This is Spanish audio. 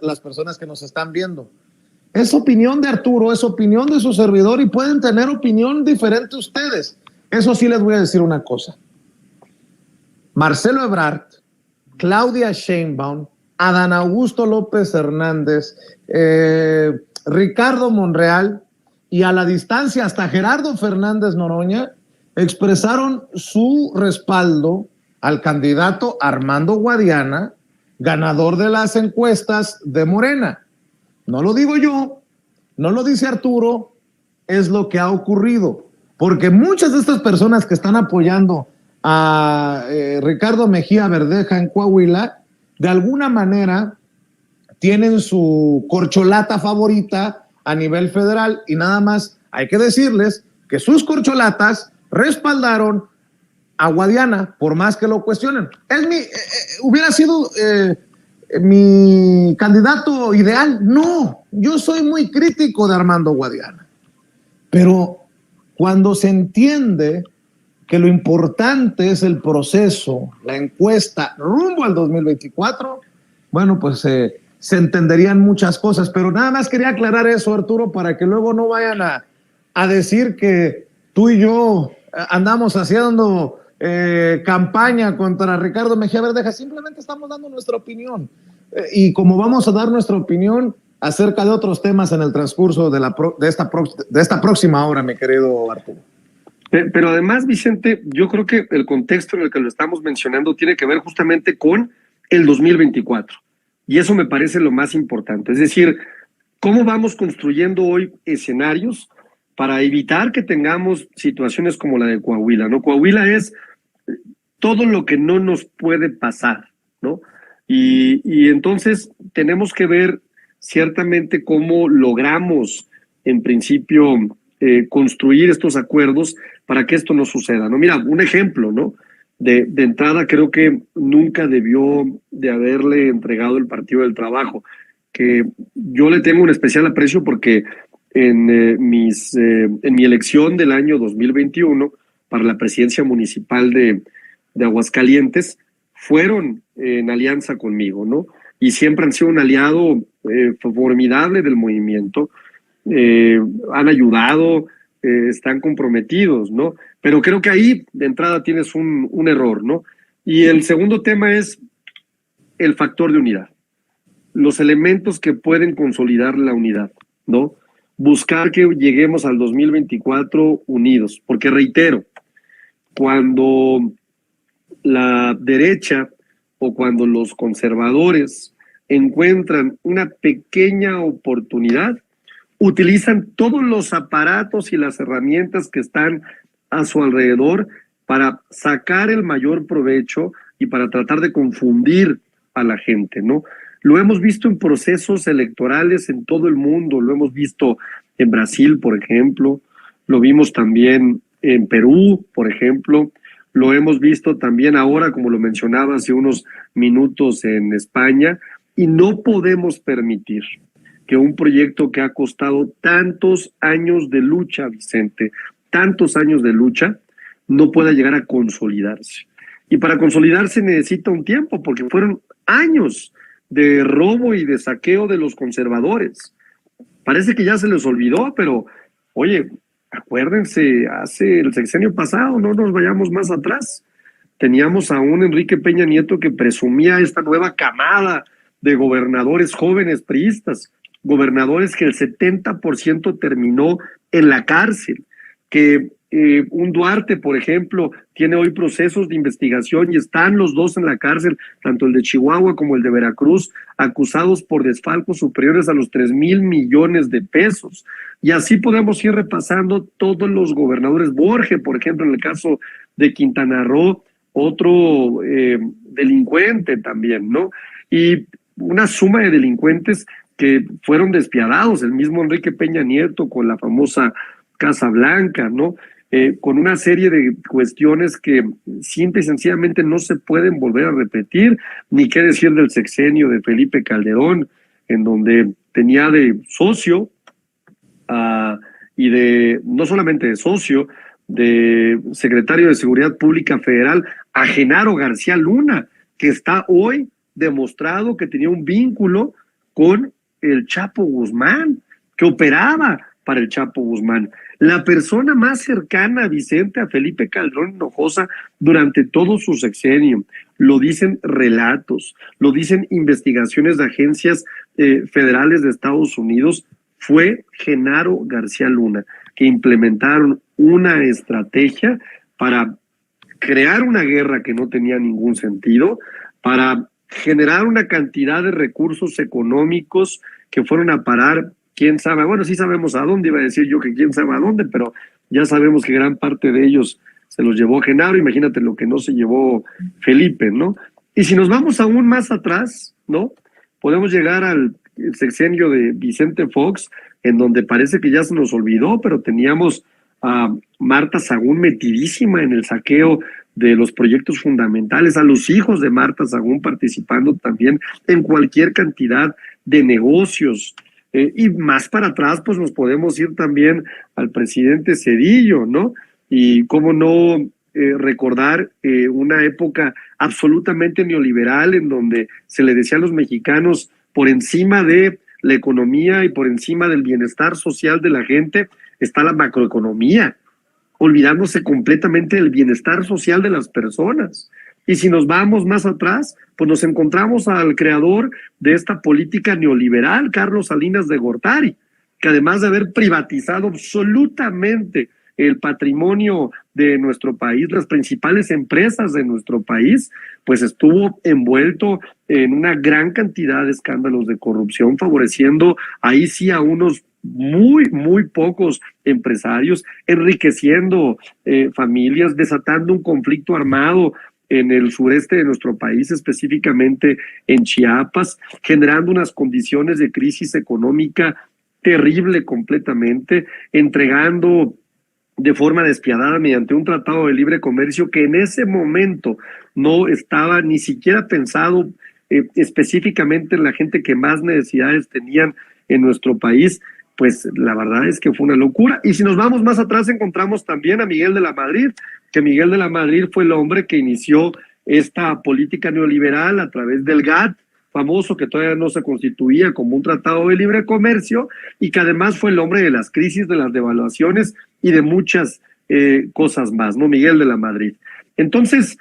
las personas que nos están viendo. Es opinión de Arturo, es opinión de su servidor y pueden tener opinión diferente ustedes. Eso sí les voy a decir una cosa. Marcelo Ebrard, Claudia Sheinbaum, Adán Augusto López Hernández, Ricardo Monreal y a la distancia hasta Gerardo Fernández Noroña expresaron su respaldo al candidato Armando Guadiana, ganador de las encuestas de Morena. No lo digo yo, no lo dice Arturo, es lo que ha ocurrido. Porque muchas de estas personas que están apoyando a Ricardo Mejía Verdeja en Coahuila, de alguna manera tienen su corcholata favorita a nivel federal y nada más hay que decirles que sus corcholatas respaldaron a Guadiana, por más que lo cuestionen. Hubiera sido mi candidato ideal. No, yo soy muy crítico de Armando Guadiana. Pero cuando se entiende que lo importante es el proceso, la encuesta rumbo al 2024, bueno, pues se entenderían muchas cosas. Pero nada más quería aclarar eso, Arturo, para que luego no vayan a decir que tú y yo andamos haciendo campaña contra Ricardo Mejía Verdeja. Simplemente estamos dando nuestra opinión. Y como vamos a dar nuestra opinión acerca de otros temas en el transcurso de esta próxima hora, mi querido Arturo. Pero además, Vicente, yo creo que el contexto en el que lo estamos mencionando tiene que ver justamente con el 2024. Y eso me parece lo más importante. Es decir, ¿cómo vamos construyendo hoy escenarios para evitar que tengamos situaciones como la de Coahuila, ¿no? Coahuila es todo lo que no nos puede pasar, ¿no? Y entonces tenemos que ver ciertamente cómo logramos, en principio, construir estos acuerdos para que esto no suceda, ¿no? Mira, un ejemplo, ¿no? De entrada, creo que nunca debió de haberle entregado el Partido del Trabajo, que yo le tengo un especial aprecio porque en mi elección del año 2021 para la presidencia municipal de Aguascalientes, fueron en alianza conmigo, ¿no? Y siempre han sido un aliado formidable del movimiento, han ayudado, están comprometidos, ¿no? Pero creo que ahí de entrada tienes un error, ¿no? Y el segundo tema es el factor de unidad, los elementos que pueden consolidar la unidad, ¿no? Buscar que lleguemos al 2024 unidos, porque reitero, cuando la derecha o cuando los conservadores encuentran una pequeña oportunidad, utilizan todos los aparatos y las herramientas que están a su alrededor para sacar el mayor provecho y para tratar de confundir a la gente, ¿no? Lo hemos visto en procesos electorales en todo el mundo, lo hemos visto en Brasil, por ejemplo, lo vimos también en Perú, por ejemplo, lo hemos visto también ahora, como lo mencionaba hace unos minutos, en España, y no podemos permitir que un proyecto que ha costado tantos años de lucha, Vicente, tantos años de lucha, no pueda llegar a consolidarse. Y para consolidarse necesita un tiempo, porque fueron años de robo y de saqueo de los conservadores. Parece que ya se les olvidó, pero, oye, acuérdense, hace el sexenio pasado, no nos vayamos más atrás, teníamos a un Enrique Peña Nieto que presumía esta nueva camada de gobernadores jóvenes priistas, gobernadores que el 70% terminó en la cárcel, que un Duarte, por ejemplo, tiene hoy procesos de investigación y están los dos en la cárcel, tanto el de Chihuahua como el de Veracruz, acusados por desfalcos superiores a los 3,000 millones de pesos. Y así podemos ir repasando todos los gobernadores. Borge, por ejemplo, en el caso de Quintana Roo, otro delincuente también, ¿no? Y una suma de delincuentes que fueron despiadados, el mismo Enrique Peña Nieto con la famosa Casa Blanca, ¿no? Con una serie de cuestiones que simple y sencillamente no se pueden volver a repetir, ni qué decir del sexenio de Felipe Calderón, en donde tenía de socio y de, no solamente de socio, de secretario de Seguridad Pública Federal a Genaro García Luna, que está hoy demostrado que tenía un vínculo con el Chapo Guzmán, que operaba para el Chapo Guzmán. La persona más cercana, Vicente, a Felipe Calderón Hinojosa durante todo su sexenio. Lo dicen relatos, lo dicen investigaciones de agencias federales de Estados Unidos, fue Genaro García Luna, que implementaron una estrategia para crear una guerra que no tenía ningún sentido, para generar una cantidad de recursos económicos que fueron a parar, quién sabe, bueno, sí sabemos a dónde, iba a decir yo que quién sabe a dónde, pero ya sabemos que gran parte de ellos se los llevó Genaro, imagínate lo que no se llevó Felipe, ¿no? Y si nos vamos aún más atrás, ¿no? Podemos llegar al sexenio de Vicente Fox, en donde parece que ya se nos olvidó, pero teníamos a Marta Sagún metidísima en el saqueo de los proyectos fundamentales, a los hijos de Marta Sagún participando también en cualquier cantidad de negocios. Y más para atrás, pues nos podemos ir también al presidente Zedillo, ¿no? Y cómo no recordar una época absolutamente neoliberal en donde se le decía a los mexicanos por encima de la economía y por encima del bienestar social de la gente está la macroeconomía, olvidándose completamente del bienestar social de las personas. Y si nos vamos más atrás, pues nos encontramos al creador de esta política neoliberal, Carlos Salinas de Gortari, que además de haber privatizado absolutamente el patrimonio de nuestro país, las principales empresas de nuestro país, pues estuvo envuelto en una gran cantidad de escándalos de corrupción, favoreciendo ahí sí a unos muy pocos empresarios, enriqueciendo familias, desatando un conflicto armado en el sureste de nuestro país, específicamente en Chiapas, generando unas condiciones de crisis económica terrible completamente, entregando de forma despiadada mediante un tratado de libre comercio que en ese momento no estaba ni siquiera pensado específicamente en la gente que más necesidades tenían en nuestro país, pues la verdad es que fue una locura. Y si nos vamos más atrás encontramos también a Miguel de la Madrid, que Miguel de la Madrid fue el hombre que inició esta política neoliberal a través del GATT, famoso, que todavía no se constituía como un tratado de libre comercio, y que además fue el hombre de las crisis, de las devaluaciones y de muchas cosas más, ¿no? Miguel de la Madrid. Entonces,